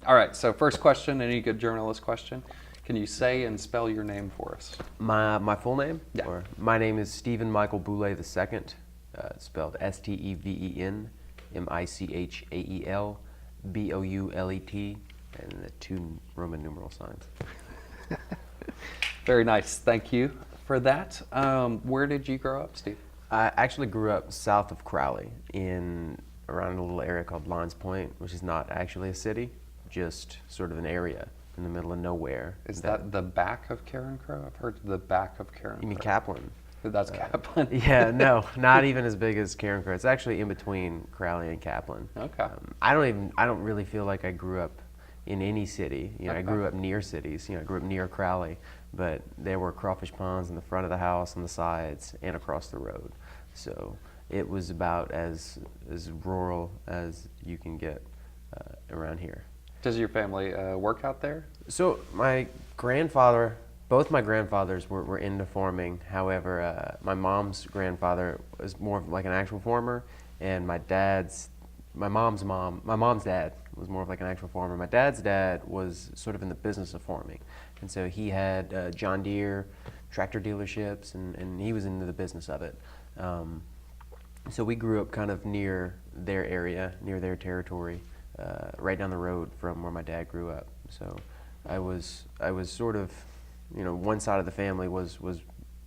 All right, so first question, any good journalist question. Can you say and spell your name for us? My full name? Yeah. Or my name is Stephen Michael Boulet II, spelled Steven Michael Boulet, and the 2 Roman numeral signs. Very nice, thank you for that. Where did you grow up, Steve? I actually grew up south of Crowley around a little area called Lawns Point, which is not actually a city, just sort of an area in the middle of nowhere. Is that the back of Karen Crow? I've heard the back of Karen Crow. You mean Kaplan? That's Kaplan? Yeah, no, not even as big as Karen Crow. It's actually in between Crowley and Kaplan. Okay. I don't really feel like I grew up in any city. I grew up near cities. I grew up near Crowley, but there were crawfish ponds in the front of the house, on the sides, and across the road. So it was about as rural as you can get around here. Does your family work out there? So both my grandfathers were into farming. However, my mom's grandfather was more of like an actual farmer, and my mom's dad was more of like an actual farmer. My dad's dad was sort of in the business of farming, and so he had John Deere tractor dealerships, and he was into the business of it. So we grew up kind of near their area, near their territory, right down the road from where my dad grew up. So I was sort of, one side of the family was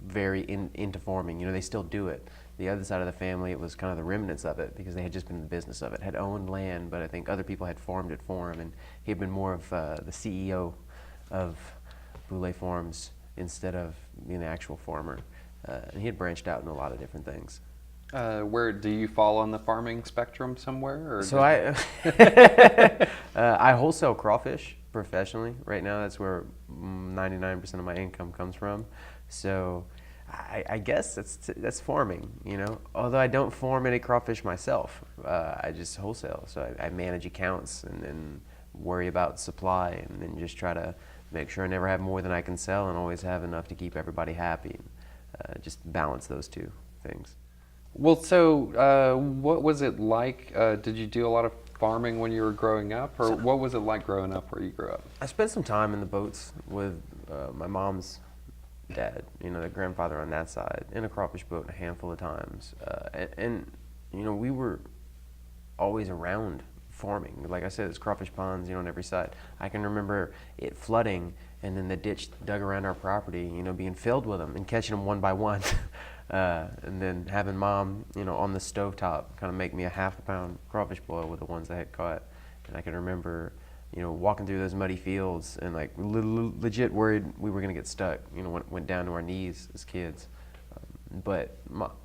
very into farming. They still do it. The other side of the family, it was kind of the remnants of it because they had just been in the business of it, had owned land, but I think other people had farmed it for him, and he had been more of the CEO of Boulet Farms instead of being the actual farmer. And he had branched out in a lot of different things. Where do you fall on the farming spectrum somewhere? Or So I wholesale crawfish professionally right now. That's where 99% of my income comes from. So I guess that's farming, Although I don't farm any crawfish myself, I just wholesale. So I manage accounts and then worry about supply, and then just try to make sure I never have more than I can sell and always have enough to keep everybody happy. Just balance those two things. Well, so what was it like? Did you do a lot of farming when you were growing up, or what was it like growing up where you grew up? I spent some time in the boats with my mom's dad, the grandfather on that side, in a crawfish boat a handful of times. And we were always around farming. Like I said, it's crawfish ponds, on every side. I can remember it flooding, and then the ditch dug around our property, being filled with them and catching them one by one. And then having Mom, on the stovetop kind of make me a half-a-pound crawfish boil with the ones I had caught. And I can remember, walking through those muddy fields and like legit worried we were going to get stuck, went down to our knees as kids. But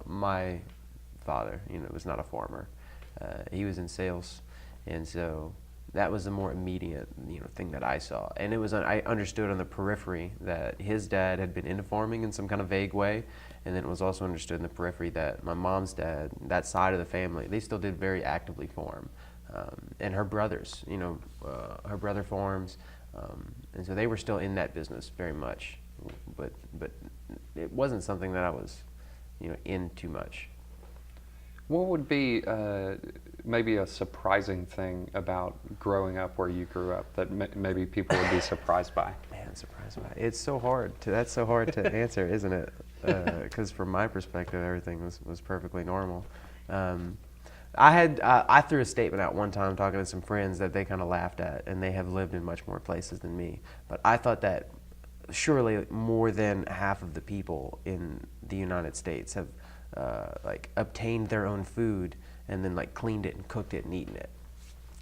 my father, was not a farmer. He was in sales, and so that was the more immediate, thing that I saw. And it was, I understood on the periphery that his dad had been into farming in some kind of vague way, and then it was also understood in the periphery that my mom's dad, that side of the family, they still did very actively farm. And her brothers, her brother farms, and so they were still in that business very much, but it wasn't something that I was, in too much. What would be maybe a surprising thing about growing up where you grew up that maybe people would be surprised by? Man, surprised by it. It's so hard that's so hard to answer, isn't it? Because from my perspective, everything was perfectly normal. I threw a statement out one time talking to some friends that they kind of laughed at, and they have lived in much more places than me. But I thought that surely more than half of the people in the United States have obtained their own food and then cleaned it and cooked it and eaten it.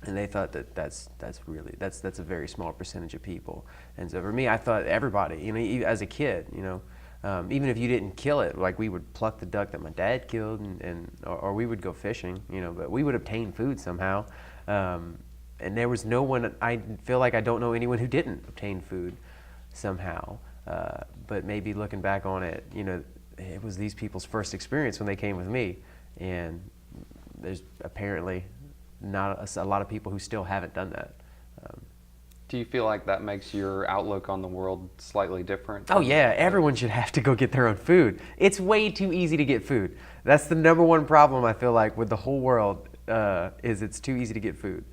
And they thought that that's a very small percentage of people. And so for me, I thought everybody, as a kid, even if you didn't kill it, we would pluck the duck that my dad killed, or we would go fishing, but we would obtain food somehow. And there was no one, I feel like I don't know anyone who didn't obtain food somehow. But maybe looking back on it, it was these people's first experience when they came with me. And there's apparently not a lot of people who still haven't done that. Do you feel like that makes your outlook on the world slightly different? Oh yeah, everyone should have to go get their own food. It's way too easy to get food. That's the number one problem I feel like with the whole world, is it's too easy to get food.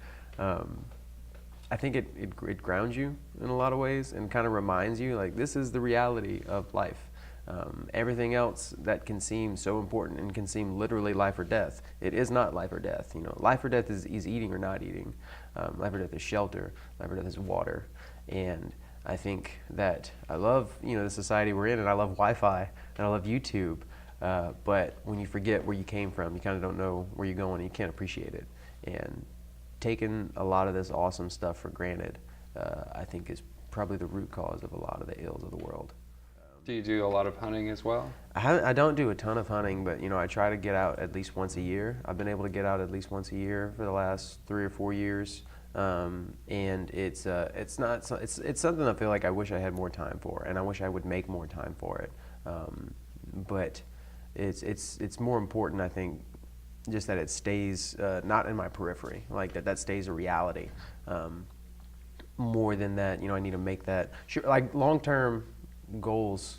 I think it grounds you in a lot of ways and kind of reminds you like this is the reality of life. Everything else that can seem so important and can seem literally life or death, it is not life or death. You know, life or death is eating or not eating. Life or death is shelter. Life or death is water. And I think that I love, you know, the society we're in, and I love Wi-Fi and I love YouTube. But when you forget where you came from, you kind of don't know where you're going, and you can't appreciate it. And taking a lot of this awesome stuff for granted, I think is probably the root cause of a lot of the ills of the world. Do you do a lot of hunting as well? I don't do a ton of hunting, but you know, I try to get out at least once a year. I've been able to get out at least once a year for the last 3 or 4 years, and it's something I feel like I wish I had more time for, and I wish I would make more time for it. But it's more important, I think, just that it stays not in my periphery, like that stays a reality. More than that, you know, I need to make that sure, like long-term goals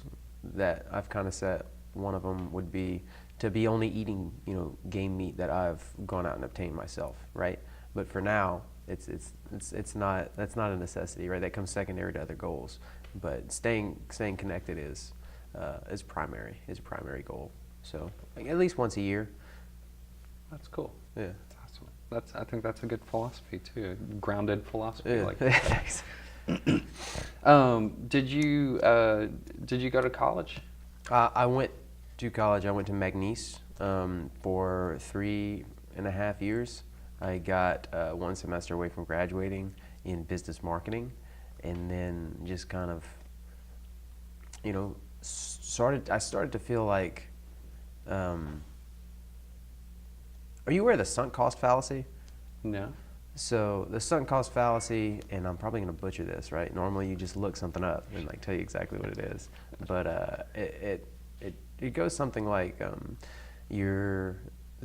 that I've kind of set. One of them would be to be only eating, you know, game meat that I've gone out and obtained myself, right? But for now, that's not a necessity, right? That comes secondary to other goals. But staying connected is a primary goal. So like, at least once a year. That's cool. Yeah. That's awesome. I think that's a good philosophy too. A grounded philosophy. Yeah. Like that. Did you go to college? I went to college. I went to McNeese for 3.5 years. I got 1 semester away from graduating in business marketing, and then just kind of, you know, I started to feel like, are you aware of the sunk cost fallacy? No. So the sunk cost fallacy, and I'm probably going to butcher this, right? Normally you just look something up and like tell you exactly what it is, but it goes something like the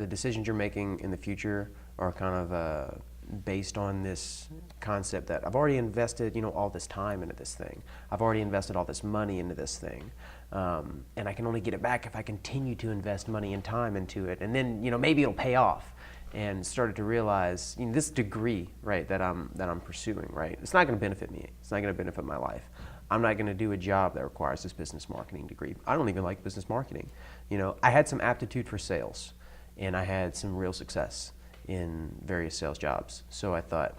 decisions you're making in the future are kind of based on this concept that I've already invested, you know, all this time into this thing. I've already invested all this money into this thing, and I can only get it back if I continue to invest money and time into it, and then, you know, maybe it'll pay off. And started to realize, you know, this degree, right, that I'm pursuing, right, it's not going to benefit me. It's not going to benefit my life. I'm not going to do a job that requires this business marketing degree. I don't even like business marketing. You know, I had some aptitude for sales, and I had some real success in various sales jobs. So I thought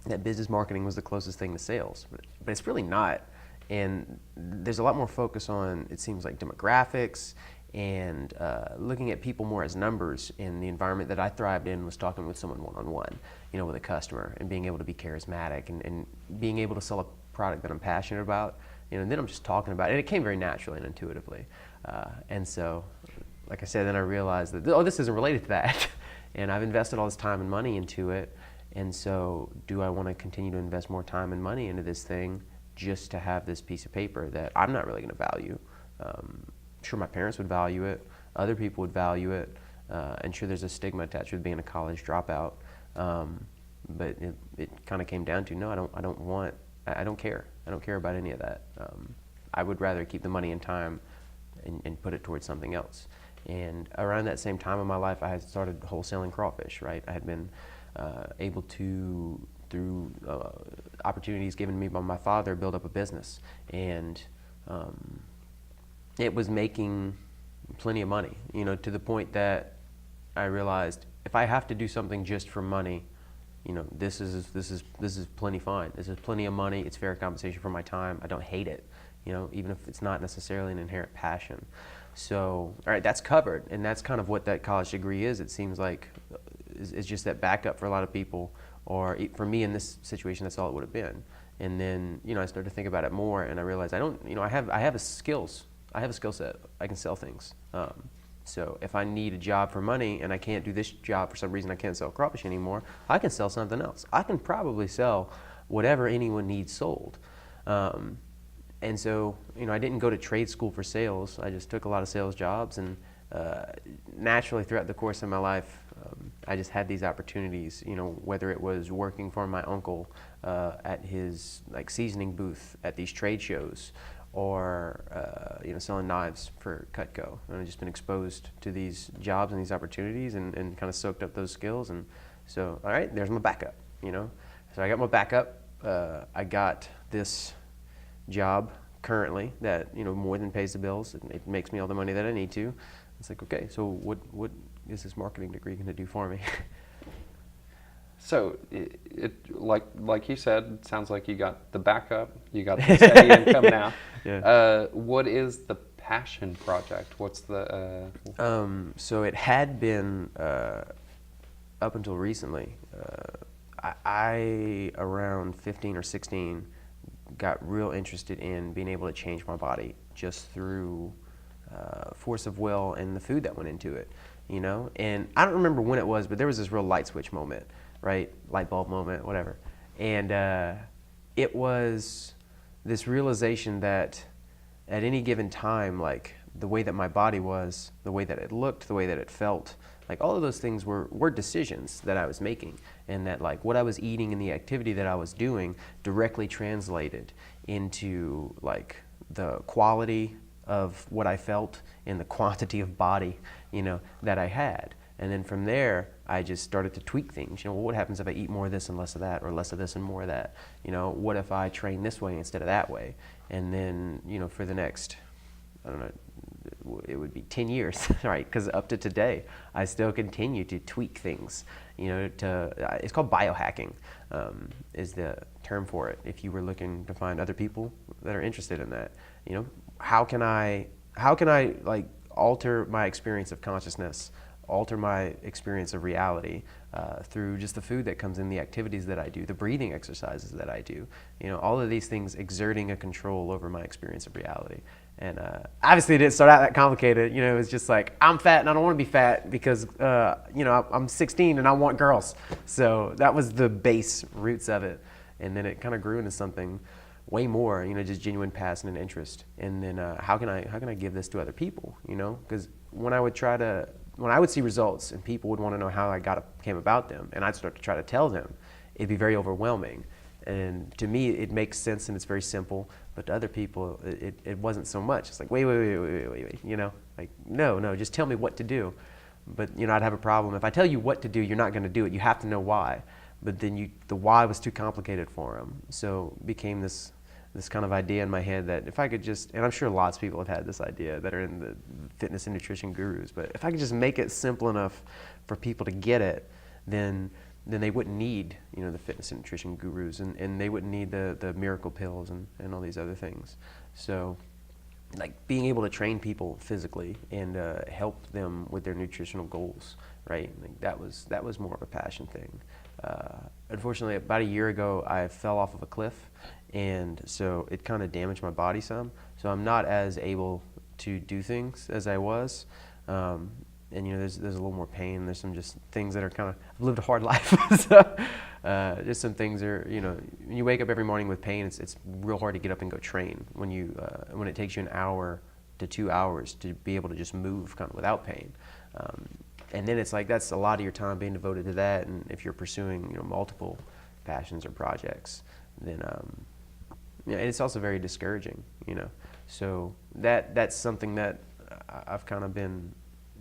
that business marketing was the closest thing to sales, but it's really not. And there's a lot more focus on, it seems like, demographics and looking at people more as numbers. In the environment that I thrived in was talking with someone one-on-one, you know, with a customer, and being able to be charismatic and being able to sell a product that I'm passionate about, you know, and then I'm just talking about it, and it came very naturally and intuitively. And so, like I said, then I realized that, oh, this isn't related to that. And I've invested all this time and money into it, and so do I want to continue to invest more time and money into this thing just to have this piece of paper that I'm not really going to value? Sure, my parents would value it, other people would value it, and sure, there's a stigma attached with being a college dropout, but it kind of came down to, no, I don't care about any of that. I would rather keep the money and time and put it towards something else. And around that same time in my life, I had started wholesaling crawfish, right? I had been able to, through opportunities given me by my father, build up a business, and it was making plenty of money, you know, to the point that I realized if I have to do something just for money, you know, this is plenty fine. This is plenty of money. It's fair compensation for my time. I don't hate it, you know, even if it's not necessarily an inherent passion. So, all right, that's covered, and that's kind of what that college degree is. It seems like it's just that backup for a lot of people, or for me in this situation, that's all it would have been. And then, you know, I started to think about it more, and I realized I have a skills. I have a skill set. I can sell things. So if I need a job for money and I can't do this job for some reason, I can't sell crawfish anymore, I can sell something else. I can probably sell whatever anyone needs sold. And so, you know, I didn't go to trade school for sales. I just took a lot of sales jobs, and naturally throughout the course of my life, I just had these opportunities, you know, whether it was working for my uncle at his like seasoning booth at these trade shows, or you know, selling knives for Cutco. And I've just been exposed to these jobs and these opportunities, and kind of soaked up those skills. And so, all right, there's my backup, you know. So I got my backup, I got this job currently that, you know, more than pays the bills. It makes me all the money that I need to. It's like, okay, so what is this marketing degree going to do for me? So like you said, it sounds like you got the backup, you got the steady income now. Yeah. What is the passion project? What's the? So it had been up until recently. I around 15 or 16 got real interested in being able to change my body just through force of will and the food that went into it, you know. And I don't remember when it was, but there was this real light switch moment, right? Light bulb moment, whatever. And it was this realization that at any given time, like the way that my body was, the way that it looked, the way that it felt, like all of those things were decisions that I was making, and that like what I was eating and the activity that I was doing directly translated into like the quality of what I felt and the quantity of body, you know, that I had. And then from there, I just started to tweak things. You know, what happens if I eat more of this and less of that, or less of this and more of that? You know, what if I train this way instead of that way? And then, you know, for the next, I don't know, it would be 10 years, right? Because up to today, I still continue to tweak things. You know, it's called biohacking, is the term for it. If you were looking to find other people that are interested in that, you know, how can I like alter my experience of consciousness, alter my experience of reality through just the food that comes in, the activities that I do, the breathing exercises that I do, you know, all of these things exerting a control over my experience of reality. And obviously it didn't start out that complicated. You know, it was just like, I'm fat and I don't want to be fat because, you know, I'm 16 and I want girls. So that was the base roots of it. And then it kind of grew into something way more, you know, just genuine passion and interest. And then how can I give this to other people, you know? Because when I would see results and people would want to know how came about them, and I'd start to try to tell them, it'd be very overwhelming. And to me, it makes sense and it's very simple, but to other people, it wasn't so much. It's like, wait, you know, like, no, just tell me what to do. But, you know, I'd have a problem. If I tell you what to do, you're not going to do it. You have to know why. But then the why was too complicated for them. So it became this kind of idea in my head that if I could just, and I'm sure lots of people have had this idea that are in the fitness and nutrition gurus, but if I could just make it simple enough for people to get it, then they wouldn't need, you know, the fitness and nutrition gurus, and they wouldn't need the miracle pills and all these other things. So like being able to train people physically and help them with their nutritional goals, right? Like that was more of a passion thing. Unfortunately, about a year ago, I fell off of a cliff, and so it kind of damaged my body some. So I'm not as able to do things as I was. And you know, there's a little more pain. There's some just things that are kind of, I've lived a hard life. So just some things are, you know, when you wake up every morning with pain, it's real hard to get up and go train when it takes you an hour to 2 hours to be able to just move kind of without pain. And then it's like, that's a lot of your time being devoted to that. And if you're pursuing, you know, multiple passions or projects, then, you know, it's also very discouraging, you know. So that's something that I've kind of been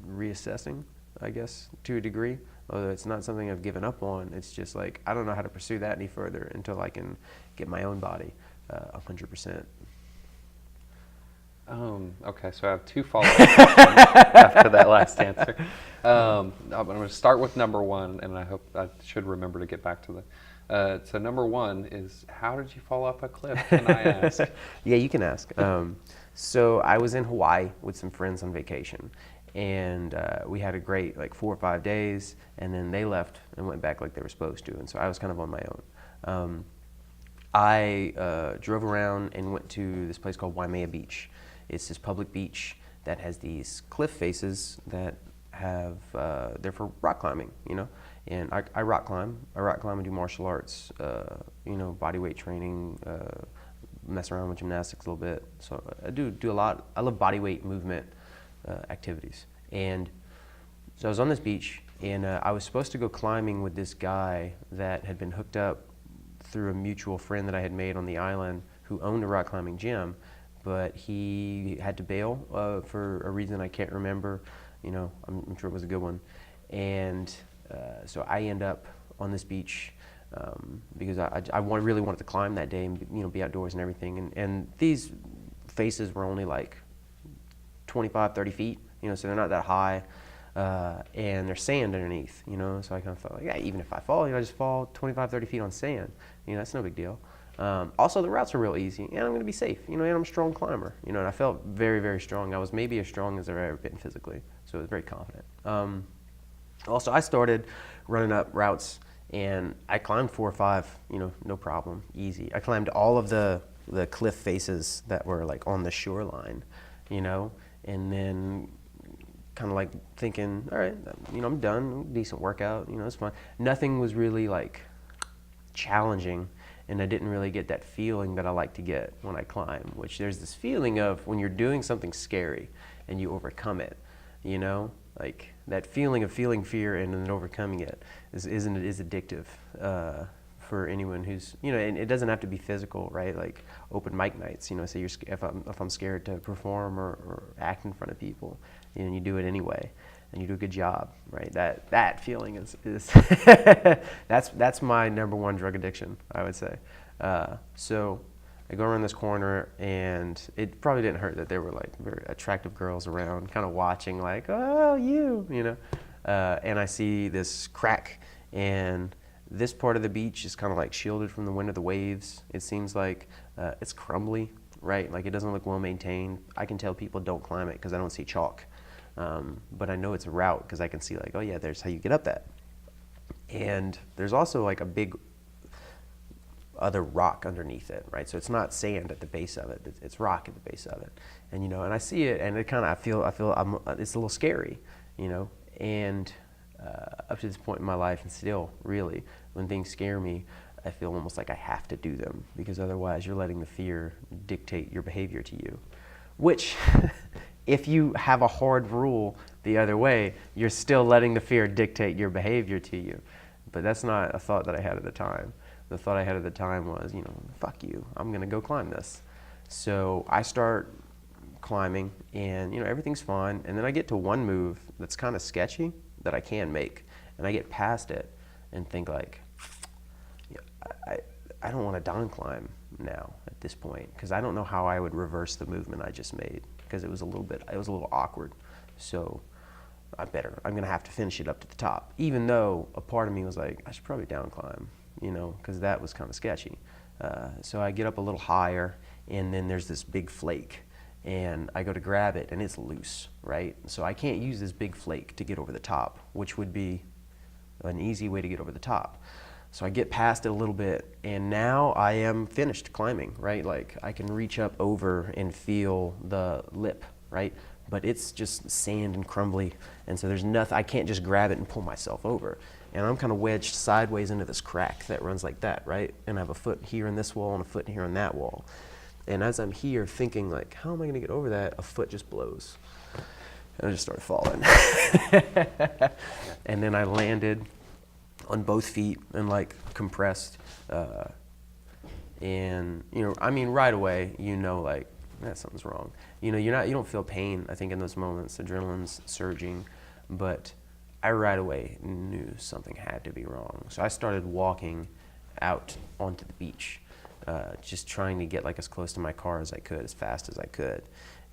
reassessing, I guess, to a degree. Although it's not something I've given up on. It's just like, I don't know how to pursue that any further until I can get my own body 100%. Okay, so I have two follow-up questions after that last answer. I'm going to start with number one, and I hope I should remember to get back to the. So number one is, how did you fall off a cliff? Can I ask? Yeah, you can ask. So I was in Hawaii with some friends on vacation, and we had a great 4 or 5 days, and then they left and went back like they were supposed to, and so I was kind of on my own. I drove around and went to this place called Waimea Beach. It's this public beach that has these cliff faces that have, they're for rock climbing, you know. And I rock climb. I rock climb and do martial arts, you know, body weight training, mess around with gymnastics a little bit. So I do a lot. I love body weight movement activities. And so I was on this beach, and I was supposed to go climbing with this guy that had been hooked up through a mutual friend that I had made on the island who owned a rock climbing gym, but he had to bail for a reason I can't remember. You know, I'm sure it was a good one. And so I end up on this beach because really wanted to climb that day and, you know, be outdoors and everything. And these faces were only like 25, 30 feet, you know, so they're not that high, and there's sand underneath, you know, so I kind of thought, like, yeah, even if I fall, you know, I just fall 25, 30 feet on sand, you know, that's no big deal. Also, the routes are real easy, and I'm going to be safe, you know, and I'm a strong climber, you know, and I felt very, very strong. I was maybe as strong as I've ever been physically, so I was very confident. Also, I started running up routes, and I climbed 4 or 5, you know, no problem, easy. I climbed all of the cliff faces that were like on the shoreline, you know, and then kind of like thinking, all right, you know, I'm done, decent workout, you know, it's fine. Nothing was really like challenging, and I didn't really get that feeling that I like to get when I climb, which there's this feeling of when you're doing something scary and you overcome it, you know, like that feeling of feeling fear and then overcoming it is addictive for anyone who's, you know, and it doesn't have to be physical, right? Like open mic nights, you know, say if I'm scared to perform or act in front of people, and you do it anyway, and you do a good job, right? That feeling is that's my number one drug addiction, I would say. So I go around this corner, and it probably didn't hurt that there were like very attractive girls around, kind of watching, like, oh, you know, and I see this crack, and this part of the beach is kind of like shielded from the wind of the waves. It seems like it's crumbly, right? Like it doesn't look well maintained. I can tell people don't climb it because I don't see chalk. But I know it's a route because I can see like, oh yeah, there's how you get up that. And there's also like a big other rock underneath it, right? So it's not sand at the base of it, it's rock at the base of it. And, you know, and I see it, and it kind of, I feel it's a little scary, you know, and up to this point in my life, and still really, when things scare me, I feel almost like I have to do them, because otherwise you're letting the fear dictate your behavior to you, which if you have a hard rule the other way, you're still letting the fear dictate your behavior to you. But that's not a thought that I had at the time. The thought I had at the time was, you know, fuck you, I'm gonna go climb this. So I start climbing, and, you know, everything's fine, and then I get to one move that's kind of sketchy that I can make, and I get past it and think like, I don't want to down climb now at this point, because I don't know how I would reverse the movement I just made, because it was a little awkward. So I'm gonna have to finish it up to the top, even though a part of me was like, I should probably down climb, you know, because that was kind of sketchy. So I get up a little higher, and then there's this big flake, and I go to grab it, and it's loose, right? So I can't use this big flake to get over the top, which would be an easy way to get over the top. So I get past it a little bit, and now I am finished climbing, right? Like I can reach up over and feel the lip, right? But it's just sand and crumbly, and so there's nothing, I can't just grab it and pull myself over. And I'm kind of wedged sideways into this crack that runs like that, right? And I have a foot here in this wall and a foot here on that wall. And as I'm here thinking like, how am I gonna get over that? A foot just blows. And I just started falling. And then I landed on both feet and like compressed. And, you know, I mean, right away, you know, like, something's wrong. You know, you don't feel pain, I think, in those moments. Adrenaline's surging, but I right away knew something had to be wrong. So I started walking out onto the beach, just trying to get like as close to my car as I could, as fast as I could.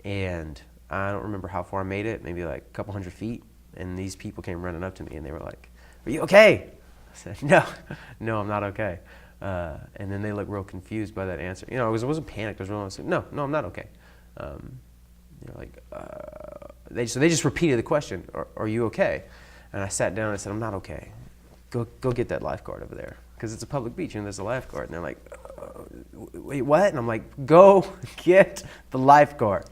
And I don't remember how far I made it, maybe like a couple hundred feet. And these people came running up to me, and they were like, "Are you okay?" I said, no, I'm not okay. And then they looked real confused by that answer. You know, I wasn't panicked. I was like, no, I'm not okay. You know, like, they just repeated the question, are you okay? And I sat down and I said, I'm not okay. Go get that lifeguard over there. Because it's a public beach and there's a lifeguard. And they're like, wait, what? And I'm like, go get the lifeguard.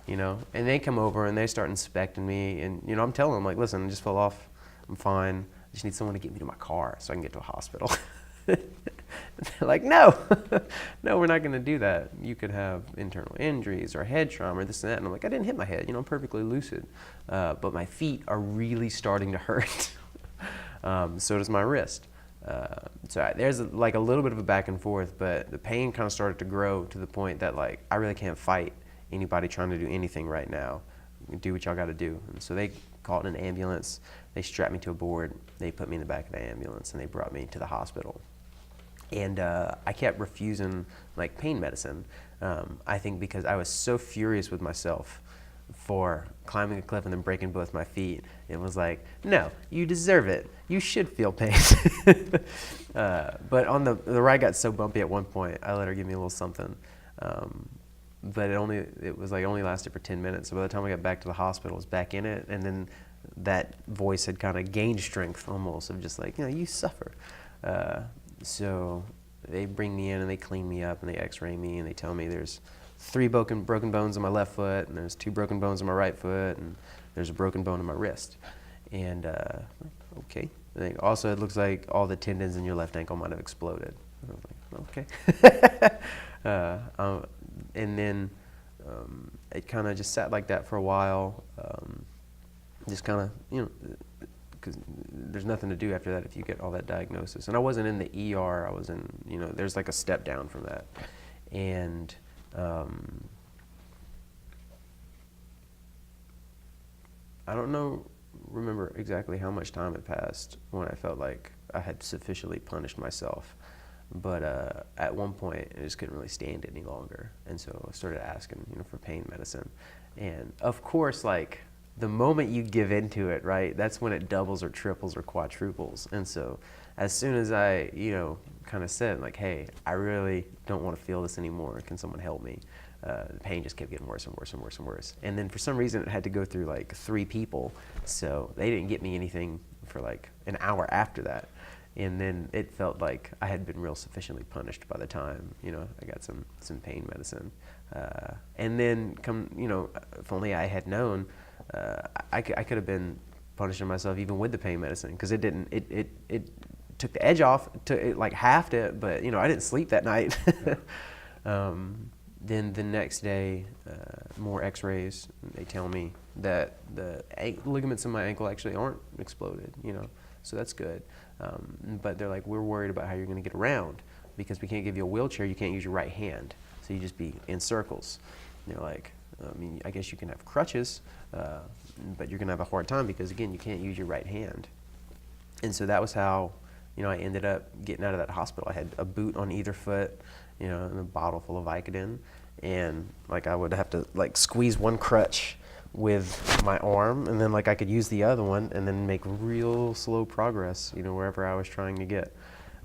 You know, and they come over and they start inspecting me. And, you know, I'm telling them, like, listen, I just fell off. I'm fine. I just need someone to get me to my car so I can get to a hospital. They're like, no, we're not going to do that. You could have internal injuries or head trauma or this and that. And I'm like, I didn't hit my head. You know, I'm perfectly lucid. But my feet are really starting to hurt. So does my wrist. So there's like a little bit of a back and forth, but the pain kind of started to grow to the point that like I really can't fight anybody trying to do anything right now. Do what y'all got to do. And so they called an ambulance. They strapped me to a board. They put me in the back of the ambulance, and they brought me to the hospital. And I kept refusing like pain medicine. I think because I was so furious with myself for climbing a cliff and then breaking both my feet. It was like, no, you deserve it. You should feel pain. But on the ride got so bumpy at one point, I let her give me a little something. But it was like only lasted for 10 minutes. So by the time I got back to the hospital, I was back in it. And then that voice had kind of gained strength almost of just like, you suffer. So they bring me in and they clean me up and they x-ray me and they tell me there's 3 broken bones in my left foot and there's 2 broken bones in my right foot and there's a broken bone in my wrist. And okay. And also, it looks like all the tendons in your left ankle might have exploded. And I was like, okay. And then it kind of just sat like that for a while. Just kind of, because there's nothing to do after that if you get all that diagnosis. And I wasn't in the ER. I was in, there's like a step down from that. And I don't remember exactly how much time had passed when I felt like I had sufficiently punished myself. But at one point, I just couldn't really stand it any longer. And so I started asking, for pain medicine. And of course, like, the moment you give into it, right, that's when it doubles or triples or quadruples. And so as soon as I, kind of said, like, hey, I really don't want to feel this anymore. Can someone help me? The pain just kept getting worse and worse and worse and worse. And then for some reason, it had to go through like 3 people. So they didn't get me anything for like an hour after that. And then it felt like I had been real sufficiently punished by the time, I got some pain medicine. And then if only I had known, I could have been punishing myself even with the pain medicine, because it took the edge off, it like halved it, but I didn't sleep that night. Then the next day, more x-rays, they tell me that the ligaments in my ankle actually aren't exploded, so that's good. But they're like, we're worried about how you're going to get around, because we can't give you a wheelchair, you can't use your right hand, so you just be in circles. And they're like, I guess you can have crutches, but you're going to have a hard time because, again, you can't use your right hand. And so that was how, I ended up getting out of that hospital. I had a boot on either foot, and a bottle full of Vicodin. And, like, I would have to, like, squeeze one crutch with my arm, and then, like, I could use the other one and then make real slow progress, wherever I was trying to get.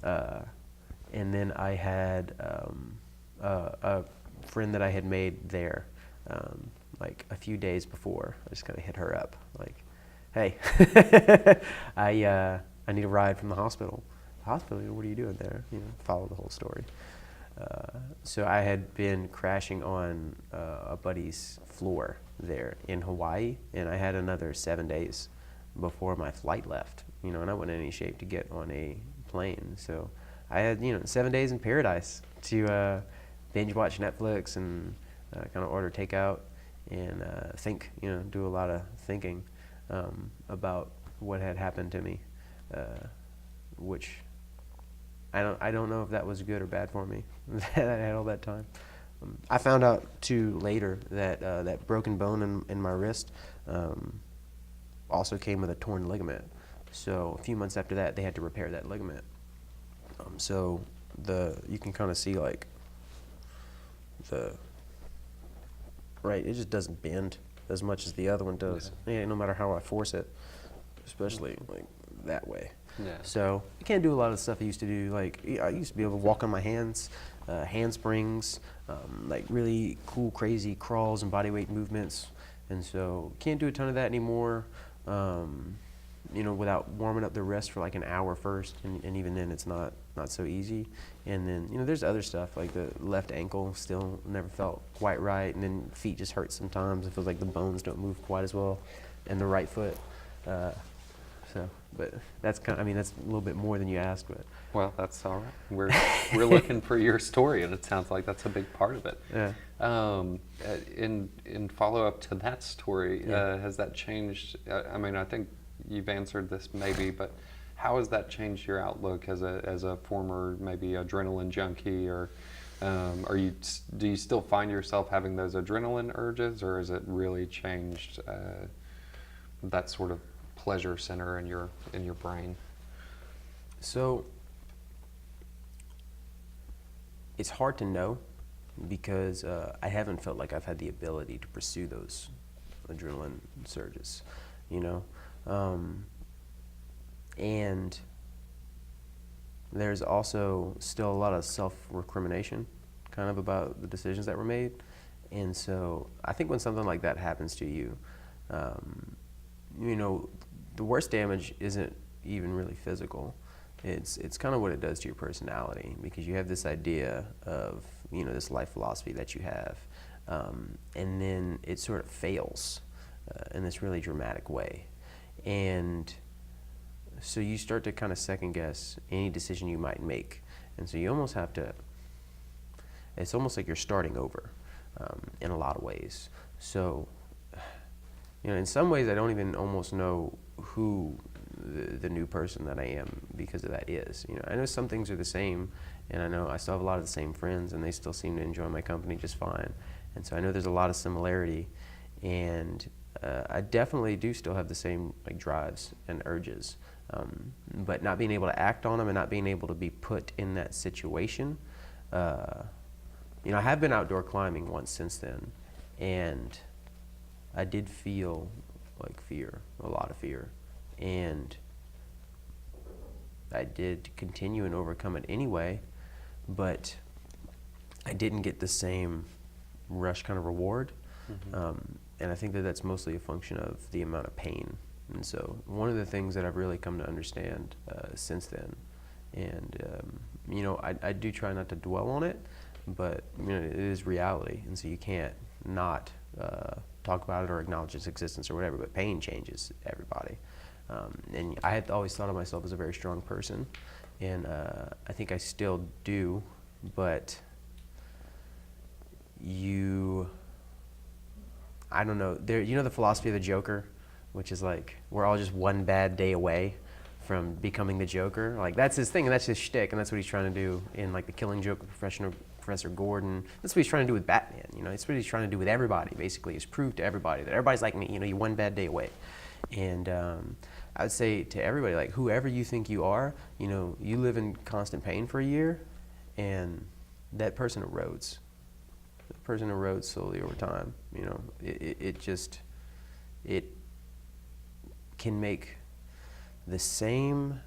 And then I had a friend that I had made there, like a few days before. I just kind of hit her up, like, hey, I need a ride from the hospital. The hospital, what are you doing there? Follow the whole story. So I had been crashing on a buddy's floor there in Hawaii, and I had another 7 days before my flight left, and I wasn't in any shape to get on a plane. So I had, 7 days in paradise to binge watch Netflix and kind of order takeout and think, do a lot of thinking about what had happened to me, which I don't know if that was good or bad for me that I had all that time. I found out too later that that broken bone in my wrist also came with a torn ligament. So a few months after that, they had to repair that ligament. So you can kind of see like it just doesn't bend as much as the other one does. Yeah, no matter how I force it, especially like that way. Yeah. So I can't do a lot of the stuff I used to do. Like I used to be able to walk on my hands, handsprings, like really cool, crazy crawls and body weight movements. And so can't do a ton of that anymore. Without warming up the wrist for like an hour first, and even then it's not so easy. And then there's other stuff like the left ankle still never felt quite right, and then feet just hurt sometimes. It feels like the bones don't move quite as well, and the right foot. But that's that's a little bit more than you asked. But well, that's all right. We're looking for your story, and it sounds like that's a big part of it. Yeah. In follow up to that story, has that changed? I think you've answered this maybe, but how has that changed your outlook as a former maybe adrenaline junkie, or do you still find yourself having those adrenaline urges, or has it really changed that sort of pleasure center in your brain? So it's hard to know because I haven't felt like I've had the ability to pursue those adrenaline surges, you know? And there's also still a lot of self-recrimination kind of about the decisions that were made. And so I think when something like that happens to you, you know, the worst damage isn't even really physical. It's kind of what it does to your personality, because you have this idea of, you know, this life philosophy that you have, and then it sort of fails in this really dramatic way. And so you start to kind of second guess any decision you might make. And so you almost have to, it's almost like you're starting over in a lot of ways. So, you know, in some ways I don't even almost know who the new person that I am because of that is. You know, I know some things are the same, and I know I still have a lot of the same friends, and they still seem to enjoy my company just fine. And so I know there's a lot of similarity, and I definitely do still have the same like drives and urges, but not being able to act on them and not being able to be put in that situation. You know, I have been outdoor climbing once since then, and I did feel like fear, a lot of fear. And I did continue and overcome it anyway, but I didn't get the same rush kind of reward. And I think that that's mostly a function of the amount of pain. And so one of the things that I've really come to understand since then, and you know, I do try not to dwell on it, but you know, it is reality, and so you can't not talk about it or acknowledge its existence or whatever, but pain changes everybody. And I had always thought of myself as a very strong person, and I think I still do, but I don't know, you know the philosophy of the Joker, which is like, we're all just one bad day away from becoming the Joker. Like, that's his thing, and that's his shtick, and that's what he's trying to do in like The Killing Joke with Professor Gordon. That's what he's trying to do with Batman, you know, it's what he's trying to do with everybody, basically, is prove to everybody that everybody's like me, you know, you're one bad day away. And I would say to everybody, like, whoever you think you are, you know, you live in constant pain for a year, and that person erodes. That person erodes slowly over time, you know. It can make the same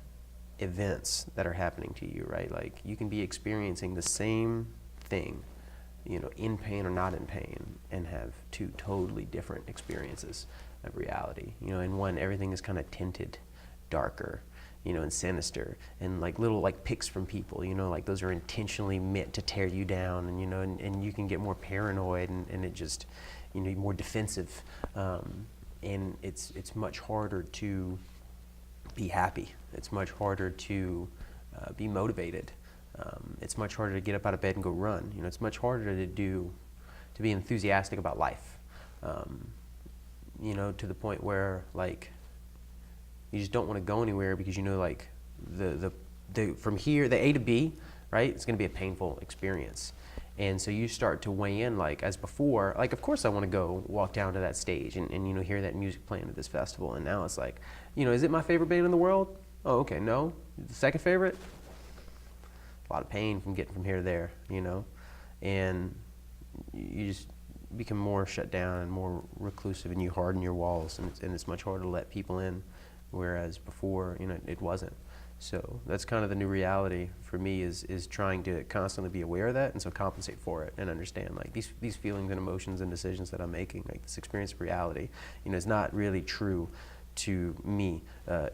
events that are happening to you, right? Like, you can be experiencing the same thing, you know, in pain or not in pain, and have two totally different experiences of reality. You know, in one, everything is kind of tinted darker, you know, and sinister, and like little like pics from people, you know, like those are intentionally meant to tear you down, and you know, and you can get more paranoid, and it just, you know, more defensive, and it's much harder to be happy. It's much harder to be motivated. It's much harder to get up out of bed and go run. You know, it's much harder to be enthusiastic about life. You know, to the point where like you just don't want to go anywhere because you know, like the from here, the A to B, right? It's going to be a painful experience, and so you start to weigh in, like, as before, like, of course I want to go walk down to that stage and you know, hear that music playing at this festival, and now it's like, you know, is it my favorite band in the world? Oh, okay, no. The second favorite? A lot of pain from getting from here to there, you know, and you just become more shut down and more reclusive, and you harden your walls, and it's much harder to let people in, whereas before, you know, it wasn't. So that's kind of the new reality for me, is trying to constantly be aware of that, and so compensate for it and understand, like, these feelings and emotions and decisions that I'm making, like this experience of reality, you know, is not really true to me.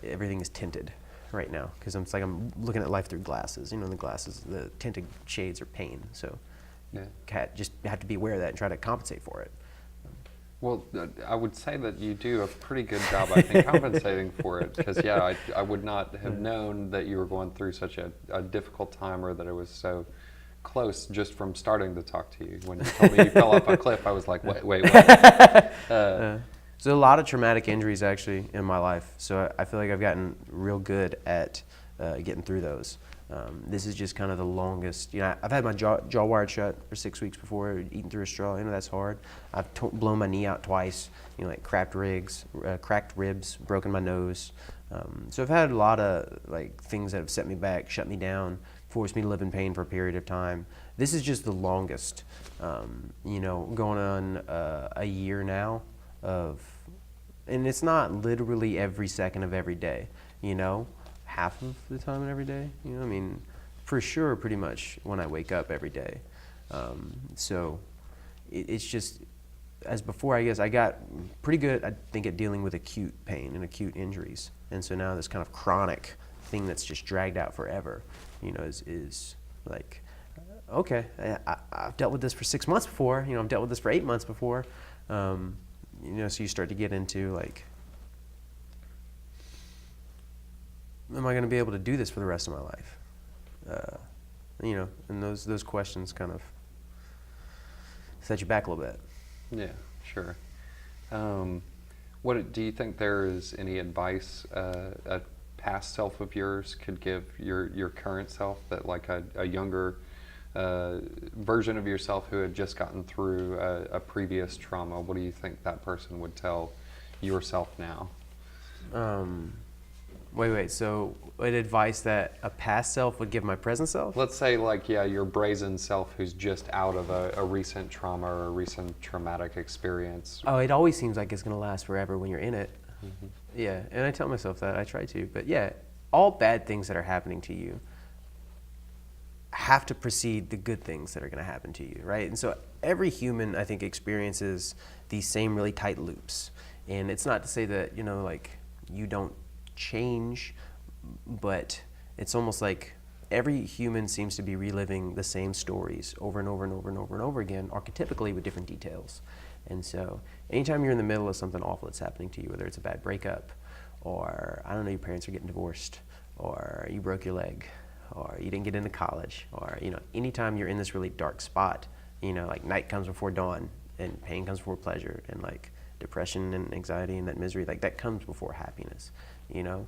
Everything is tinted right now, because it's like I'm looking at life through glasses, you know, the tinted shades are pain, so you just have to be aware of that and try to compensate for it. Well, I would say that you do a pretty good job, I think, compensating for it, because, yeah, I would not have known that you were going through such a difficult time, or that it was so close just from starting to talk to you. When you told me you fell off a cliff, I was like, wait, what? So a lot of traumatic injuries, actually, in my life, so I feel like I've gotten real good at getting through those. This is just kind of the longest, you know, I've had my jaw wired shut for 6 weeks before, eating through a straw, you know, that's hard. I've blown my knee out twice, you know, like cracked ribs, broken my nose. So I've had a lot of like things that have set me back, shut me down forced me to live in pain for a period of time. This is just the longest, you know, going on a year now of, and it's not literally every second of every day, you know, half of the time in every day, you know, I mean, for sure, pretty much when I wake up every day. So it's just, as before, I guess I got pretty good, I think, at dealing with acute pain and acute injuries. And so now this kind of chronic thing that's just dragged out forever, you know, is like, okay, I've dealt with this for 6 months before, you know, I've dealt with this for 8 months before. You know, so you start to get into like, am I going to be able to do this for the rest of my life? You know, and those questions kind of set you back a little bit. Yeah, sure. What do you think there is any advice a past self of yours could give your current self, that like a younger version of yourself who had just gotten through a previous trauma? What do you think that person would tell yourself now? Wait, so what advice that a past self would give my present self? Let's say, like, yeah, your brazen self who's just out of a recent trauma or a recent traumatic experience. Oh, it always seems like it's going to last forever when you're in it. Mm-hmm. Yeah, and I tell myself that, I try to. But yeah, all bad things that are happening to you have to precede the good things that are going to happen to you, right? And so every human, I think, experiences these same really tight loops. And it's not to say that, you know, like, you don't change, but it's almost like every human seems to be reliving the same stories over and over and over and over and over again, archetypically with different details. And so anytime you're in the middle of something awful that's happening to you, whether it's a bad breakup, or I don't know, your parents are getting divorced, or you broke your leg, or you didn't get into college, or, you know, anytime you're in this really dark spot, you know, like night comes before dawn, and pain comes before pleasure, and like depression and anxiety and that misery, like that comes before happiness, you know?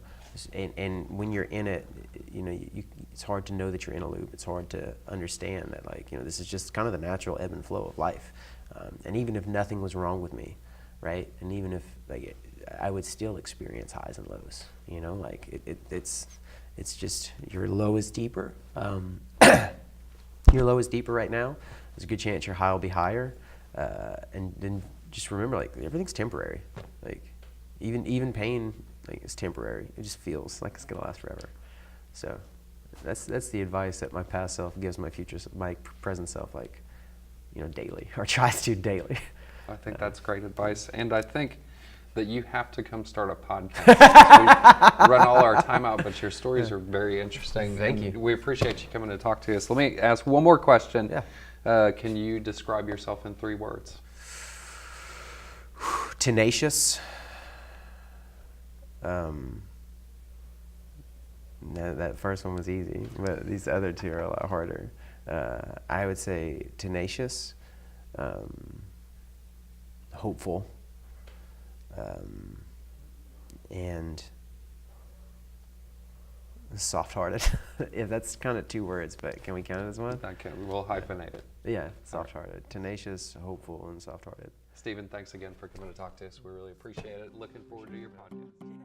And when you're in it, you know, it's hard to know that you're in a loop. It's hard to understand that, like, you know, this is just kind of the natural ebb and flow of life. And even if nothing was wrong with me, right? And even if, like, I would still experience highs and lows, you know? Like, it's just, your low is deeper. Your low is deeper right now. There's a good chance your high will be higher. And then just remember, like, everything's temporary. Like, even pain, like, is temporary. It just feels like it's gonna last forever. So that's the advice that my past self gives my my present self, like, you know, daily, or tries to daily. I think that's great advice, and I think that you have to come start a podcast. We run all our time out, but your stories are very interesting. Thank and you. We appreciate you coming to talk to us. Let me ask one more question. Yeah. Can you describe yourself in 3 words? Tenacious. That first one was easy, but these other 2 are a lot harder. I would say tenacious, hopeful, and soft-hearted. Yeah, that's kind of 2 words, but can we count it as one? We'll hyphenate it. Yeah, soft-hearted, tenacious, hopeful, and soft-hearted. Stephen, thanks again for coming to talk to us. We really appreciate it. Looking forward to your podcast.